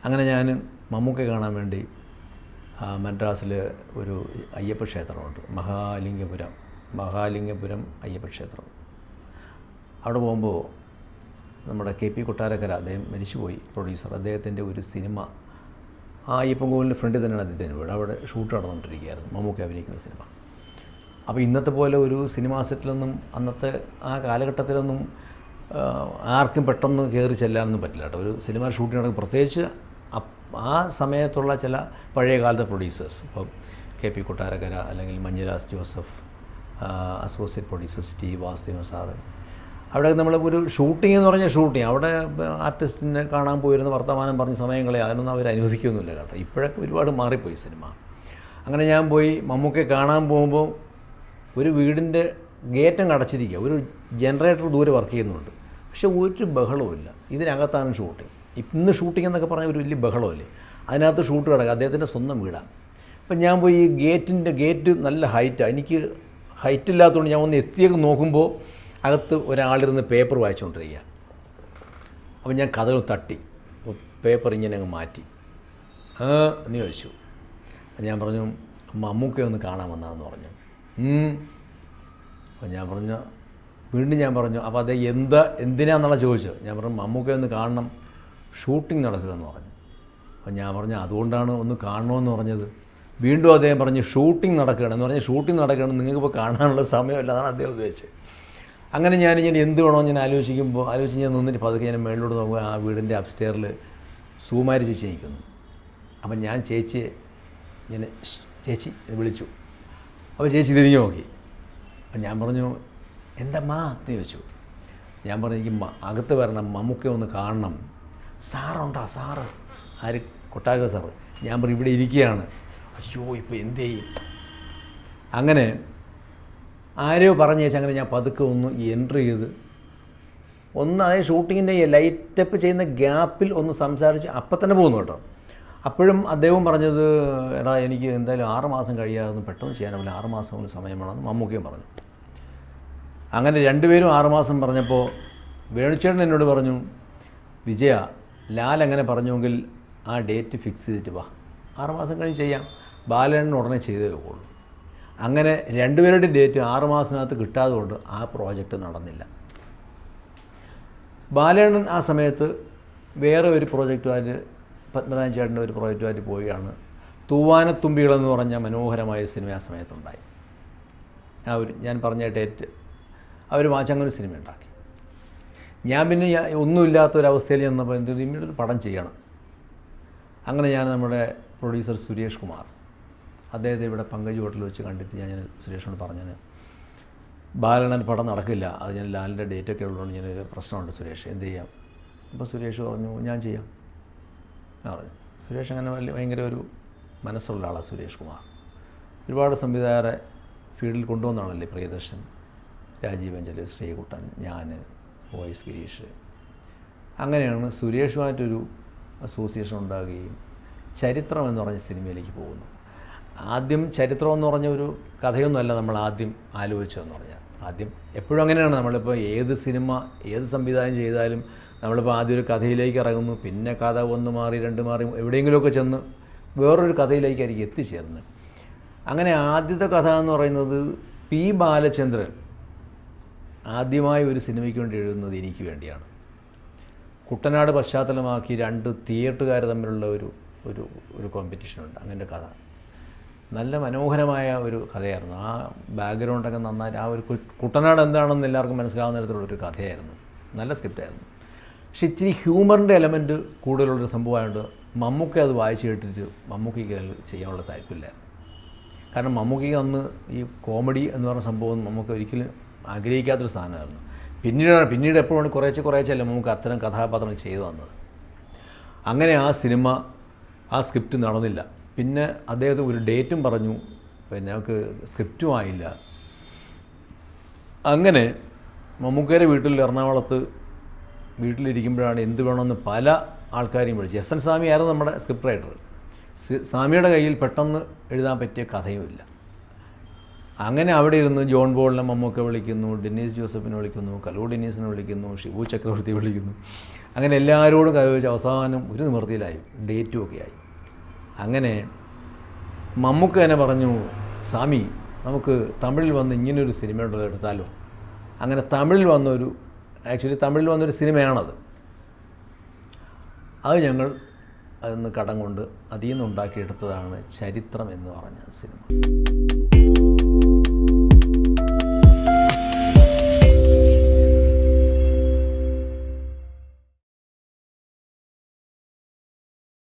അങ്ങനെ ഞാൻ മമ്മൂക്കയെ കാണാൻ വേണ്ടി മദ്രാസിൽ ഒരു അയ്യപ്പ ക്ഷേത്രമുണ്ട്, മഹാലിംഗപുരം അയ്യപ്പ ക്ഷേത്രം. അവിടെ പോകുമ്പോൾ നമ്മുടെ KP കൊട്ടാരക്കര, അദ്ദേഹം മരിച്ചുപോയി, പ്രൊഡ്യൂസർ, അദ്ദേഹത്തിൻ്റെ ഒരു സിനിമ ആ അയ്യപ്പൻ കോവിലിൻ്റെ ഫ്രണ്ടിൽ തന്നെയാണ് അദ്ദേഹത്തിൻ്റെ വീട്. അവിടെ ഷൂട്ട് നടന്നുകൊണ്ടിരിക്കുകയായിരുന്നു മമ്മൂക്ക അഭിനയിക്കുന്ന സിനിമ. അപ്പോൾ ഇന്നത്തെ പോലെ ഒരു സിനിമാ സെറ്റിലൊന്നും അന്നത്തെ ആ കാലഘട്ടത്തിലൊന്നും ആർക്കും പെട്ടെന്ന് കയറി ചെല്ലാനൊന്നും പറ്റില്ല കേട്ടോ. ഒരു സിനിമ ഷൂട്ടിംഗ് നടക്കും, പ്രത്യേകിച്ച് ആ സമയത്തുള്ള ചില പഴയ കാലത്തെ പ്രൊഡ്യൂസേഴ്സ്, ഇപ്പം KP കൊട്ടാരക്കര അല്ലെങ്കിൽ Manjuraj Joseph, associate producer Steve Vasudevan sir. അവിടെ നമ്മൾ ഒരു ഷൂട്ടിംഗ് എന്ന് പറഞ്ഞാൽ ഷൂട്ടിംഗ്, അവിടെ ആർട്ടിസ്റ്റിനെ കാണാൻ പോയിരുന്ന വർത്തമാനം പറഞ്ഞ സമയങ്ങളെ അതിനൊന്നും അവർ അനുവദിക്കുന്നില്ല കേട്ടോ. ഇപ്പോഴൊക്കെ ഒരുപാട് മാറിപ്പോയി സിനിമ. അങ്ങനെ ഞാൻ പോയി മമ്മൂക്കയെ കാണാൻ പോകുമ്പോൾ ഒരു വീടിൻ്റെ ഗേറ്റം അടച്ചിരിക്കുക, ഒരു ജനറേറ്റർ ദൂരെ വർക്ക് ചെയ്യുന്നുണ്ട്, പക്ഷെ ഒരു ബഹളവുമില്ല. ഇതിനകത്താണ് ഷൂട്ടിംഗ്. ഇന്ന് ഷൂട്ടിംഗ് എന്നൊക്കെ പറഞ്ഞാൽ ഒരു വലിയ ബഹളമല്ലേ, അതിനകത്ത് ഷൂട്ട് കിടക്കുക, അദ്ദേഹത്തിൻ്റെ സ്വന്തം വീടാണ്. അപ്പം ഞാൻ പോയി ഈ ഗേറ്റ് നല്ല ഹൈറ്റാണ്, എനിക്ക് ഹൈറ്റ് ഇല്ലാത്തതുകൊണ്ട് ഞാൻ ഒന്ന് എത്തിയൊക്കെ നോക്കുമ്പോൾ അകത്ത് ഒരാളിരുന്ന് പേപ്പർ വായിച്ചുകൊണ്ടിരിക്കുക. അപ്പം ഞാൻ കഥകൾ തട്ടി, പേപ്പർ ഇങ്ങനെ അങ്ങ് മാറ്റി. എന്ന് ചോദിച്ചു. ഞാൻ പറഞ്ഞു മമ്മൂക്കയെ ഒന്ന് കാണാൻ വന്നതെന്ന് പറഞ്ഞു. അപ്പം ഞാൻ പറഞ്ഞു, വീണ്ടും ഞാൻ പറഞ്ഞു, അപ്പോൾ അതേ എന്തിനാന്നുള്ള ചോദിച്ചു. ഞാൻ പറഞ്ഞു മമ്മൂക്കയെ ഒന്ന് കാണണം, ഷൂട്ടിംഗ് നടക്കുകയെന്ന് പറഞ്ഞു. അപ്പം ഞാൻ പറഞ്ഞു അതുകൊണ്ടാണ് ഒന്ന് കാണണമെന്ന് പറഞ്ഞത്. വീണ്ടും അദ്ദേഹം പറഞ്ഞു ഷൂട്ടിംഗ് നടക്കുകയാണ് എന്ന് പറഞ്ഞാൽ ഷൂട്ടിംഗ് നടക്കുകയാണ്, നിങ്ങൾക്കിപ്പോൾ കാണാനുള്ള സമയമില്ല, അതാണ് അദ്ദേഹം ഉദ്ദേശിച്ചത്. അങ്ങനെ ഞാനിങ്ങനെ എന്ത് വേണോ ഞാൻ ആലോചിച്ച് ഞാൻ നിന്നിട്ട് പതുക്കെ ഞാൻ മേളിലോട്ട് നോക്കുക, ആ വീടിൻ്റെ അപ്സ്റ്റെയറിൽ സുകുമാരി ചേച്ചി നിൽക്കുന്നു. അപ്പം ഞാൻ ചേച്ചി വിളിച്ചു. അപ്പോൾ ചേച്ചി തിരിഞ്ഞു നോക്കി. അപ്പം ഞാൻ പറഞ്ഞു എന്തമ്മാ എന്ന് ചോദിച്ചു. ഞാൻ പറഞ്ഞു എനിക്ക് അകത്ത് വരണം, മമ്മൂക്കയെ ഒന്ന് കാണണം. സാറുണ്ടോ? സാറ് ആര്? കൊട്ടാരക്കര സാറ്. ഞാൻ പറഞ്ഞു ഇവിടെ ഇരിക്കുകയാണ്. അയ്യോ ഇപ്പോൾ എന്ത് ചെയ്യും? അങ്ങനെ ആരെയോ പറഞ്ഞു വെച്ചാൽ അങ്ങനെ ഞാൻ പതുക്കെ ഒന്ന് എൻട്രി ചെയ്ത് അതായത് ഷൂട്ടിങ്ങിൻ്റെ ലൈറ്റപ്പ് ചെയ്യുന്ന ഗ്യാപ്പിൽ ഒന്ന് സംസാരിച്ച് അപ്പം തന്നെ പോകുന്നു കേട്ടോ. അപ്പോഴും അദ്ദേഹവും പറഞ്ഞത് എടാ എനിക്ക് എന്തായാലും 6 മാസം കഴിയാതെ പെട്ടെന്ന് ചെയ്യാനാവില്ല, 6 മാസം കൊണ്ട് സമയം വേണമെന്ന് മമ്മൂക്കയും പറഞ്ഞു. അങ്ങനെ രണ്ടുപേരും 6 മാസം പറഞ്ഞപ്പോൾ വേണുചേട്ടൻ എന്നോട് പറഞ്ഞു, വിജയ ലാൽ അങ്ങനെ പറഞ്ഞുവെങ്കിൽ ആ ഡേറ്റ് ഫിക്സ് ചെയ്തിട്ട് വാ, 6 മാസം കഴിഞ്ഞ് ചെയ്യാം, ബാലണ്ണൻ ഉടനെ ചെയ്തേ ഉള്ളൂ. അങ്ങനെ രണ്ടുപേരുടെ ഡേറ്റ് 6 മാസത്തിനകത്ത് കിട്ടാതെ കൊണ്ട് ആ പ്രോജക്റ്റ് നടന്നില്ല. ബാലണ്ണൻ ആ സമയത്ത് വേറെ ഒരു പ്രോജക്റ്റുമായിട്ട്, പത്മനാഭൻ ചേട്ടൻ്റെ ഒരു പ്രോജക്റ്റുമായിട്ട് പോവുകയാണ്. തൂവാനത്തുമ്പികളെന്ന് പറഞ്ഞ മനോഹരമായ സിനിമ ആ സമയത്തുണ്ടായി. ഞാൻ പറഞ്ഞ ഡേറ്റ് അവർ വാച്ചങ്ങനൊരു സിനിമ ഉണ്ടാക്കി. ഞാൻ പിന്നെ ഒന്നുമില്ലാത്തൊരവസ്ഥയിൽ ചെന്നപ്പോൾ ഇമ്മീഡിയറ്റ് ഒരു പടം ചെയ്യണം. അങ്ങനെ ഞാൻ നമ്മുടെ പ്രൊഡ്യൂസർ സുരേഷ് കുമാർ, അദ്ദേഹത്തെ ഇവിടെ പങ്കജ് ഹോട്ടലിൽ വെച്ച് കണ്ടിട്ട് ഞാൻ സുരേഷിനോട് പറഞ്ഞു, ബാലണ്ണൻ പടം നടക്കില്ല, അത് ഞാൻ ലാലിൻ്റെ ഡേറ്റൊക്കെ ഉള്ളതുകൊണ്ട് ഞാനൊരു പ്രശ്നമുണ്ട് സുരേഷ്, എന്ത് ചെയ്യാം? അപ്പോൾ സുരേഷ് പറഞ്ഞു ഞാൻ ചെയ്യാം പറഞ്ഞു. സുരേഷ് അങ്ങനെ ഭയങ്കര ഒരു മനസ്സുള്ള ആളാണ് സുരേഷ് കുമാർ. ഒരുപാട് സംവിധായകരെ ഫീൽഡിൽ കൊണ്ടുവന്നാണല്ലേ, പ്രിയദർശൻ, രാജീവ് അഞ്ചല്, ശ്രീകുട്ടൻ, ഞാൻ, OS ഗിരീഷ്. അങ്ങനെയാണ് സുരേഷുമായിട്ടൊരു അസോസിയേഷൻ ഉണ്ടാകുകയും ചരിത്രം എന്ന് പറഞ്ഞ സിനിമയിലേക്ക് പോകുന്നു. ആദ്യം ചരിത്രം എന്ന് പറഞ്ഞ ഒരു കഥയൊന്നുമല്ല നമ്മൾ ആദ്യം ആലോചിച്ചതെന്ന് പറഞ്ഞാൽ, ആദ്യം എപ്പോഴും അങ്ങനെയാണ്. നമ്മളിപ്പോൾ ഏത് സിനിമ ഏത് സംവിധാനം ചെയ്താലും നമ്മളിപ്പോൾ ആദ്യം ഒരു കഥയിലേക്ക് ഇറങ്ങുന്നു, പിന്നെ കഥ 1 മാറി 2 മാറി എവിടെയെങ്കിലുമൊക്കെ ചെന്ന് വേറൊരു കഥയിലേക്കായിരിക്കും എത്തിച്ചേർന്നത്. അങ്ങനെ ആദ്യത്തെ കഥ എന്ന് പറയുന്നത് P. ബാലചന്ദ്രൻ ആദ്യമായി ഒരു സിനിമയ്ക്ക് വേണ്ടി എഴുതുന്നത് എനിക്ക് വേണ്ടിയാണ്. കുട്ടനാട് പശ്ചാത്തലമാക്കി 2 തിയേറ്ററുകാർ തമ്മിലുള്ള ഒരു കോമ്പറ്റീഷനുണ്ട്. അങ്ങനെ കഥ നല്ല മനോഹരമായ ഒരു കഥയായിരുന്നു. ആ ബാക്ക്ഗ്രൗണ്ടൊക്കെ നന്നായി, ആ ഒരു കുട്ടനാട് എന്താണെന്ന് എല്ലാവർക്കും മനസ്സിലാവുന്ന തരത്തിലുള്ളൊരു കഥയായിരുന്നു. നല്ല സ്ക്രിപ്റ്റായിരുന്നു. പക്ഷെ ഇച്ചിരി ഹ്യൂമറിൻ്റെ എലമെൻറ്റ് കൂടുതലുള്ളൊരു സംഭവമായതുകൊണ്ട് മമ്മൂക്ക അത് വായിച്ച് കേട്ടിട്ട് മമ്മൂക്കയ്ക്ക് അത് ചെയ്യാനുള്ള താല്പര്യമില്ലായിരുന്നു. കാരണം മമ്മൂക്കയ്ക്ക് അന്ന് ഈ കോമഡി എന്ന് പറഞ്ഞ സംഭവം നമുക്ക് ഒരിക്കലും ആഗ്രഹിക്കാത്തൊരു സ്ഥാനമായിരുന്നു. പിന്നീട് എപ്പോഴും കുറേച്ചല്ലേ നമുക്ക് അത്തരം കഥാപാത്രങ്ങൾ ചെയ്തു വന്നത്. അങ്ങനെ ആ സിനിമ, ആ സ്ക്രിപ്റ്റ് നടന്നില്ല. പിന്നെ അദ്ദേഹത്തെ ഒരു ഡേറ്റും പറഞ്ഞു, പിന്നെ ഞങ്ങൾക്ക് സ്ക്രിപ്റ്റും ആയില്ല. അങ്ങനെ മമ്മൂക്കയുടെ എറണാകുളത്ത് വീട്ടിലിരിക്കുമ്പോഴാണ് എന്ത് വേണമെന്ന് പല ആൾക്കാരെയും വിളിച്ചു. SN സ്വാമി ആയിരുന്നു നമ്മുടെ സ്ക്രിപ്റ്റ് റൈറ്റർ. സ്വാമിയുടെ കയ്യിൽ പെട്ടെന്ന് എഴുതാൻ പറ്റിയ കഥയുമില്ല. അങ്ങനെ അവിടെ ഇരുന്ന് ജോൺ ബോളിനെ മമ്മൂക്ക വിളിക്കുന്നു, ഡെന്നീസ് ജോസഫിനെ വിളിക്കുന്നു, കലൂ ഡെന്നീസിനെ വിളിക്കുന്നു, ഷിബു ചക്രവർത്തി വിളിക്കുന്നു. അങ്ങനെ എല്ലാവരോടും കൈവച്ച് അവസാനം ഒരു നിവൃത്തിയിലായി, ഡേറ്റും ഒക്കെ ആയി. അങ്ങനെ മമ്മൂക്ക തന്നെ പറഞ്ഞു, സ്വാമി നമുക്ക് തമിഴിൽ വന്ന് ഇങ്ങനൊരു സിനിമയുള്ളത് എടുത്താലോ. അങ്ങനെ തമിഴിൽ വന്നൊരു സിനിമയാണത്. അത് ഞങ്ങൾ അതിൽ നിന്ന് കടം കൊണ്ട് അതിൽ നിന്ന് ഉണ്ടാക്കിയെടുത്തതാണ് ചരിത്രം എന്ന് പറഞ്ഞ സിനിമ.